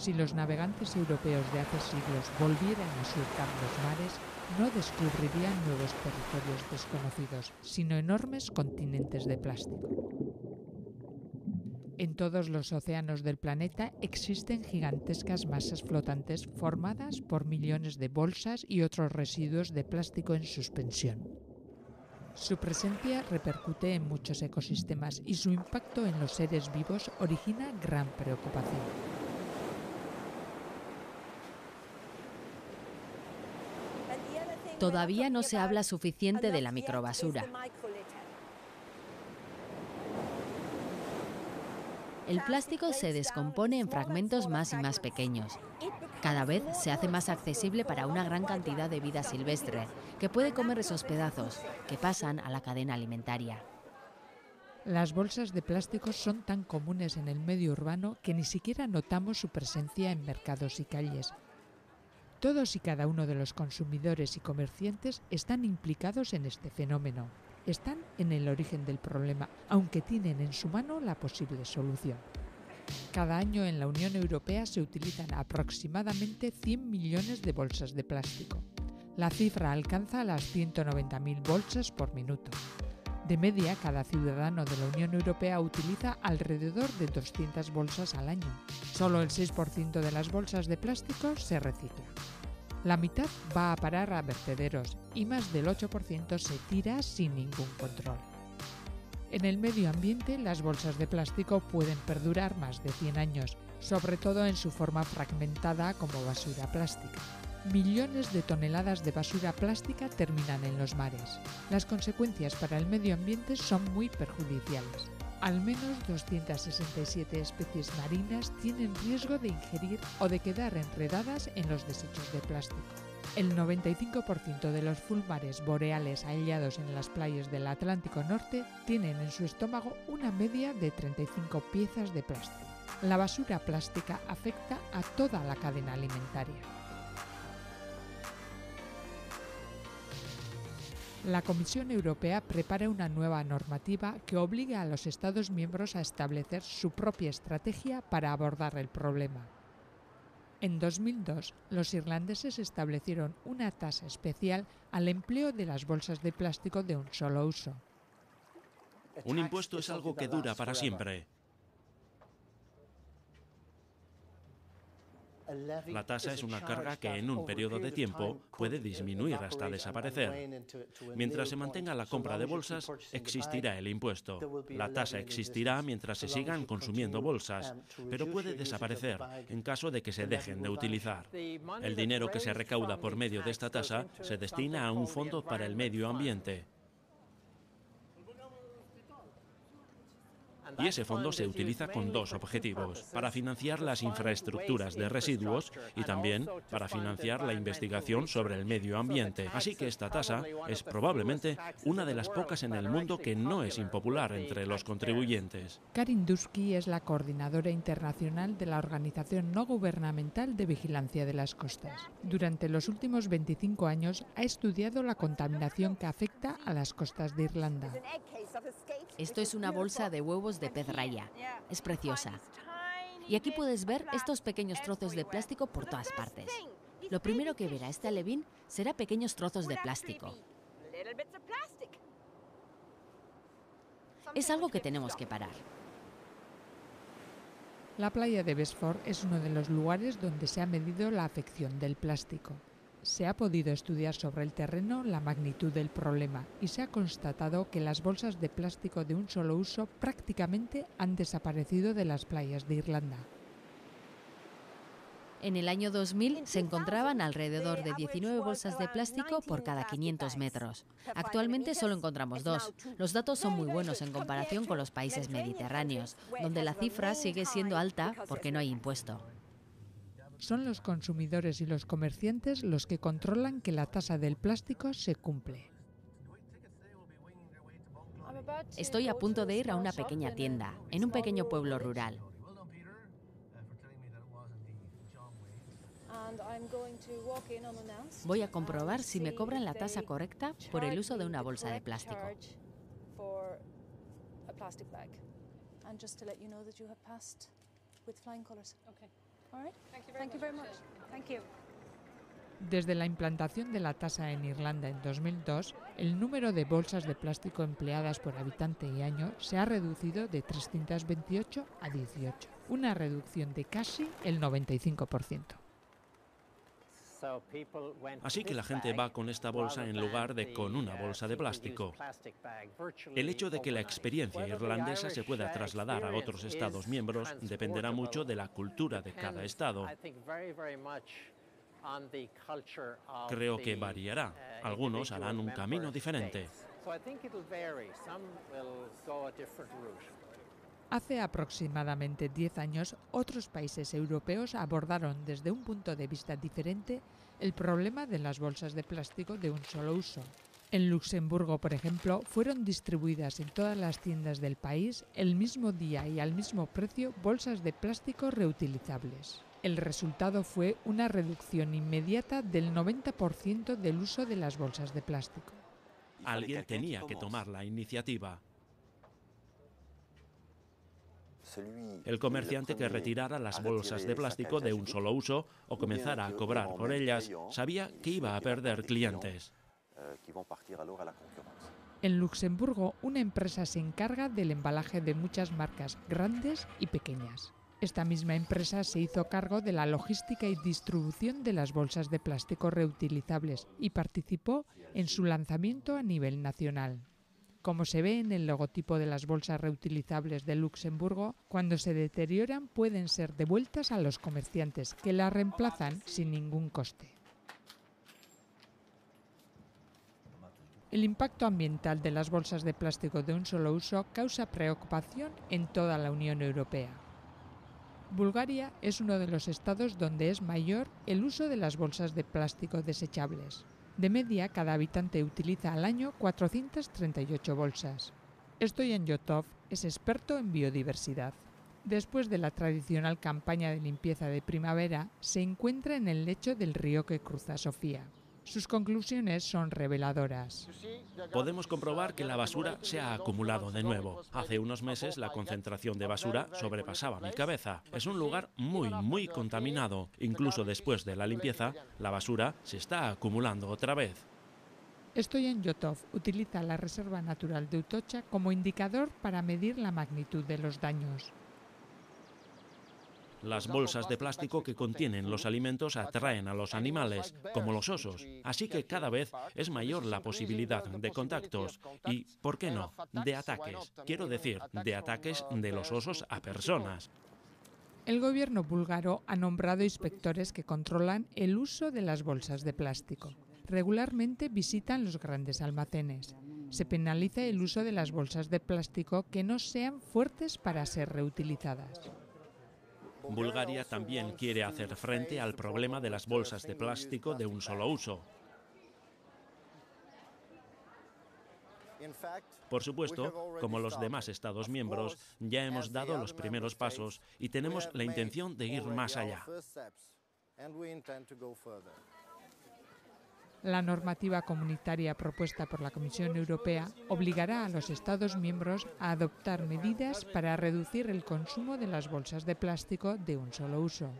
Si los navegantes europeos de hace siglos volvieran a surcar los mares, no descubrirían nuevos territorios desconocidos, sino enormes continentes de plástico. En todos los océanos del planeta existen gigantescas masas flotantes formadas por millones de bolsas y otros residuos de plástico en suspensión. Su presencia repercute en muchos ecosistemas y su impacto en los seres vivos origina gran preocupación. Todavía no se habla suficiente de la microbasura. El plástico se descompone en fragmentos más y más pequeños. Cada vez se hace más accesible para una gran cantidad de vida silvestre, que puede comer esos pedazos, que pasan a la cadena alimentaria. Las bolsas de plástico son tan comunes en el medio urbano que ni siquiera notamos su presencia en mercados y calles. Todos y cada uno de los consumidores y comerciantes están implicados en este fenómeno. Están en el origen del problema, aunque tienen en su mano la posible solución. Cada año en la Unión Europea se utilizan aproximadamente 100 millones de bolsas de plástico. La cifra alcanza las 190.000 bolsas por minuto. De media, cada ciudadano de la Unión Europea utiliza alrededor de 200 bolsas al año. Solo el 6% de las bolsas de plástico se recicla. La mitad va a parar a vertederos y más del 8% se tira sin ningún control. En el medio ambiente, las bolsas de plástico pueden perdurar más de 100 años, sobre todo en su forma fragmentada como basura plástica. Millones de toneladas de basura plástica terminan en los mares. Las consecuencias para el medio ambiente son muy perjudiciales. Al menos 267 especies marinas tienen riesgo de ingerir o de quedar enredadas en los desechos de plástico. El 95% de los fulmares boreales hallados en las playas del Atlántico Norte tienen en su estómago una media de 35 piezas de plástico. La basura plástica afecta a toda la cadena alimentaria. La Comisión Europea prepara una nueva normativa que obliga a los Estados miembros a establecer su propia estrategia para abordar el problema. En 2002, los irlandeses establecieron una tasa especial al empleo de las bolsas de plástico de un solo uso. Un impuesto es algo que dura para siempre. La tasa es una carga que en un periodo de tiempo puede disminuir hasta desaparecer. Mientras se mantenga la compra de bolsas, existirá el impuesto. La tasa existirá mientras se sigan consumiendo bolsas, pero puede desaparecer en caso de que se dejen de utilizar. El dinero que se recauda por medio de esta tasa se destina a un fondo para el medio ambiente. Y ese fondo se utiliza con dos objetivos: para financiar las infraestructuras de residuos y también para financiar la investigación sobre el medio ambiente. Así que esta tasa es probablemente una de las pocas en el mundo que no es impopular entre los contribuyentes. Karin Dusky es la coordinadora internacional de la Organización No Gubernamental de Vigilancia de las Costas. Durante los últimos 25 años ha estudiado la contaminación que afecta a las costas de Irlanda. Esto es una bolsa de huevos de pez raya. Es preciosa. Y aquí puedes ver estos pequeños trozos de plástico por todas partes. Lo primero que verá este alevín será pequeños trozos de plástico. Es algo que tenemos que parar. La playa de Besford es uno de los lugares donde se ha medido la afección del plástico. Se ha podido estudiar sobre el terreno la magnitud del problema y se ha constatado que las bolsas de plástico de un solo uso prácticamente han desaparecido de las playas de Irlanda. En el año 2000 se encontraban alrededor de 19 bolsas de plástico por cada 500 metros. Actualmente solo encontramos 2. Los datos son muy buenos en comparación con los países mediterráneos, donde la cifra sigue siendo alta porque no hay impuesto. Son los consumidores y los comerciantes los que controlan que la tasa del plástico se cumple. Estoy a punto de ir a una pequeña tienda, en un pequeño pueblo rural. Voy a comprobar si me cobran la tasa correcta por el uso de una bolsa de plástico. Desde la implantación de la tasa en Irlanda en 2002, el número de bolsas de plástico empleadas por habitante y año se ha reducido de 328 a 18, una reducción de casi el 95%. Así que la gente va con esta bolsa en lugar de con una bolsa de plástico. El hecho de que la experiencia irlandesa se pueda trasladar a otros Estados miembros dependerá mucho de la cultura de cada Estado. Creo que variará. Algunos harán un camino diferente. Hace aproximadamente 10 años, otros países europeos abordaron desde un punto de vista diferente el problema de las bolsas de plástico de un solo uso. En Luxemburgo, por ejemplo, fueron distribuidas en todas las tiendas del país el mismo día y al mismo precio bolsas de plástico reutilizables. El resultado fue una reducción inmediata del 90% del uso de las bolsas de plástico. Alguien tenía que tomar la iniciativa. El comerciante que retirara las bolsas de plástico de un solo uso o comenzara a cobrar por ellas sabía que iba a perder clientes. En Luxemburgo, una empresa se encarga del embalaje de muchas marcas grandes y pequeñas. Esta misma empresa se hizo cargo de la logística y distribución de las bolsas de plástico reutilizables y participó en su lanzamiento a nivel nacional. Como se ve en el logotipo de las bolsas reutilizables de Luxemburgo, cuando se deterioran pueden ser devueltas a los comerciantes, que las reemplazan sin ningún coste. El impacto ambiental de las bolsas de plástico de un solo uso causa preocupación en toda la Unión Europea. Bulgaria es uno de los estados donde es mayor el uso de las bolsas de plástico desechables. De media, cada habitante utiliza al año 438 bolsas. Stoyan Yotov es experto en biodiversidad. Después de la tradicional campaña de limpieza de primavera, se encuentra en el lecho del río que cruza Sofía. Sus conclusiones son reveladoras. Podemos comprobar que la basura se ha acumulado de nuevo. Hace unos meses la concentración de basura sobrepasaba mi cabeza. Es un lugar muy contaminado. Incluso después de la limpieza, la basura se está acumulando otra vez. Stoyan Yotov utiliza la Reserva Natural de Utocha como indicador para medir la magnitud de los daños. Las bolsas de plástico que contienen los alimentos atraen a los animales, como los osos, así que cada vez es mayor la posibilidad de contactos y, ¿por qué no?, de ataques. Quiero decir, de ataques de los osos a personas. El gobierno búlgaro ha nombrado inspectores que controlan el uso de las bolsas de plástico. Regularmente visitan los grandes almacenes. Se penaliza el uso de las bolsas de plástico que no sean fuertes para ser reutilizadas. Bulgaria también quiere hacer frente al problema de las bolsas de plástico de un solo uso. Por supuesto, como los demás Estados miembros, ya hemos dado los primeros pasos y tenemos la intención de ir más allá. La normativa comunitaria propuesta por la Comisión Europea obligará a los Estados miembros a adoptar medidas para reducir el consumo de las bolsas de plástico de un solo uso.